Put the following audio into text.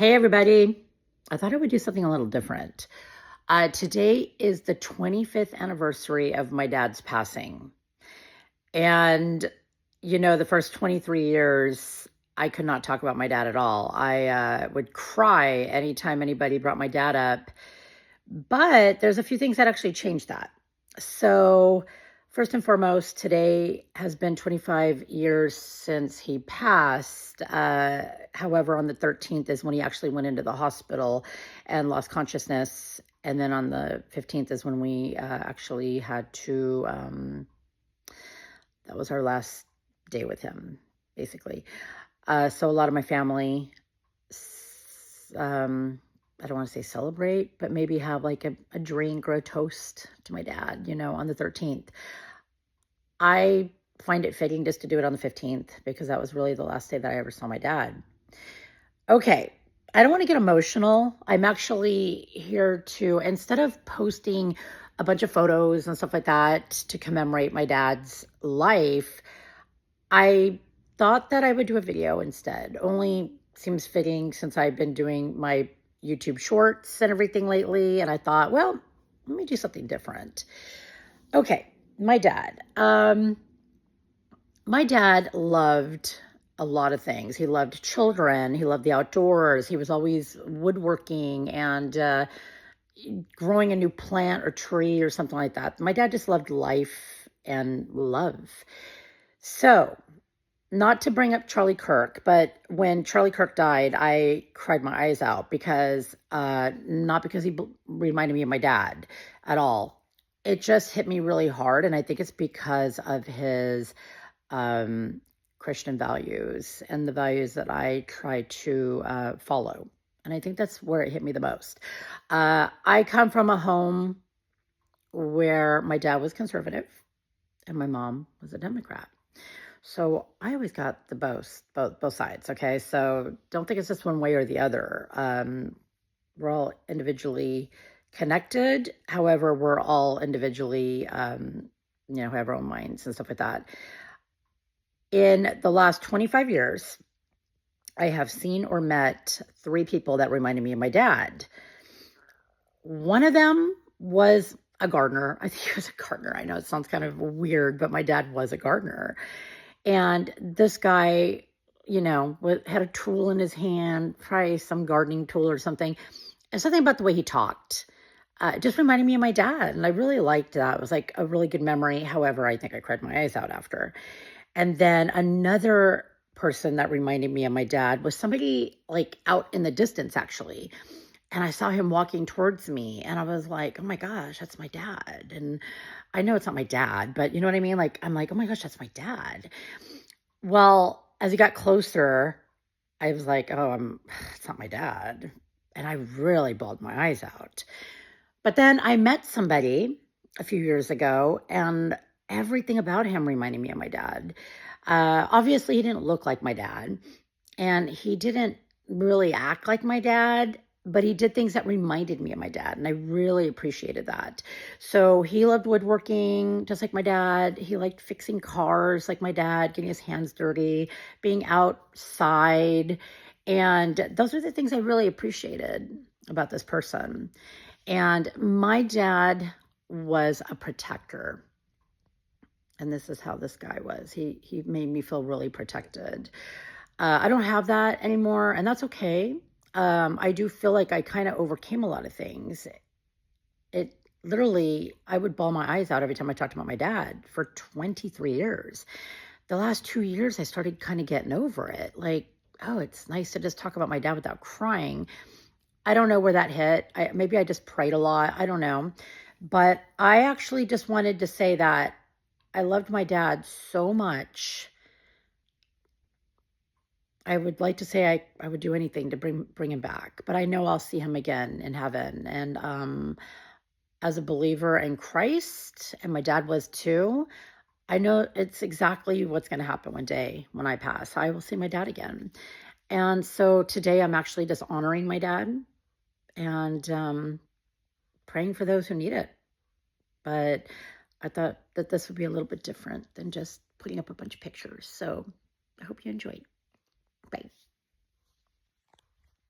Hey, everybody. I thought I would do something a little different. Today is the 25th anniversary of my dad's passing. And, the first 23 years, I could not talk about my dad at all. I would cry anytime anybody brought my dad up. But there's a few things that actually changed that. So, first and foremost, today has been 25 years since he passed. However, on the 13th is when he actually went into the hospital and lost consciousness. And then on the 15th is when we actually had to, that was our last day with him, basically. So, a lot of my family, I don't want to say celebrate, but maybe have like a drink or a toast to my dad, on the 13th. I find it fitting just to do it on the 15th because that was really the last day that I ever saw my dad. Okay, I don't want to get emotional. I'm actually here to, instead of posting a bunch of photos and stuff like that to commemorate my dad's life, I thought that I would do a video instead. Only seems fitting since I've been doing my YouTube shorts and everything lately. And I thought, well, let me do something different. Okay, my dad. My dad loved a lot of things. He loved children. He loved the outdoors. He was always woodworking and growing a new plant or tree or something like that. My dad just loved life and love. So, not to bring up Charlie Kirk, but when Charlie Kirk died, I cried my eyes out because, not because he reminded me of my dad at all. It just hit me really hard. And I think it's because of his Christian values and the values that I try to follow. And I think that's where it hit me the most. I come from a home where my dad was conservative and my mom was a Democrat. So I always got the both sides. Okay, so don't think it's just one way or the other. We're all individually connected. However, we're all individually, have our own minds and stuff like that. In the last 25 years, I have seen or met 3 people that reminded me of my dad. One of them was a gardener. I think he was a gardener. I know it sounds kind of weird, but my dad was a gardener. And this guy, had a tool in his hand, probably some gardening tool or something. And something about the way he talked just reminded me of my dad. And I really liked that. It was like a really good memory. However, I think I cried my eyes out after. And then another person that reminded me of my dad was somebody like out in the distance, actually. And I saw him walking towards me and I was like, oh my gosh, that's my dad. And I know it's not my dad, but you know what I mean? Like, I'm like, oh my gosh, that's my dad. Well, as he got closer, I was like, oh, it's not my dad. And I really bawled my eyes out. But then I met somebody a few years ago and everything about him reminded me of my dad. Obviously, he didn't look like my dad and he didn't really act like my dad, but he did things that reminded me of my dad, and I really appreciated that. So he loved woodworking, just like my dad. He liked fixing cars, like my dad, getting his hands dirty, being outside, and those are the things I really appreciated about this person. And my dad was a protector. And this is how this guy was. He made me feel really protected. I don't have that anymore, and that's okay. I do feel like I kind of overcame a lot of things. It literally, I would bawl my eyes out every time I talked about my dad for 23 years. The last 2 years, I started kind of getting over it. Like, oh, it's nice to just talk about my dad without crying. I don't know where that hit. Maybe I just prayed a lot. I don't know. But I actually just wanted to say that I loved my dad so much. I would like to say I would do anything to bring him back, but I know I'll see him again in heaven. And as a believer in Christ, and my dad was too, I know it's exactly what's going to happen one day when I pass. I will see my dad again. And so today I'm actually just honoring my dad and praying for those who need it. But I thought that this would be a little bit different than just putting up a bunch of pictures. So I hope you enjoyed. Bye.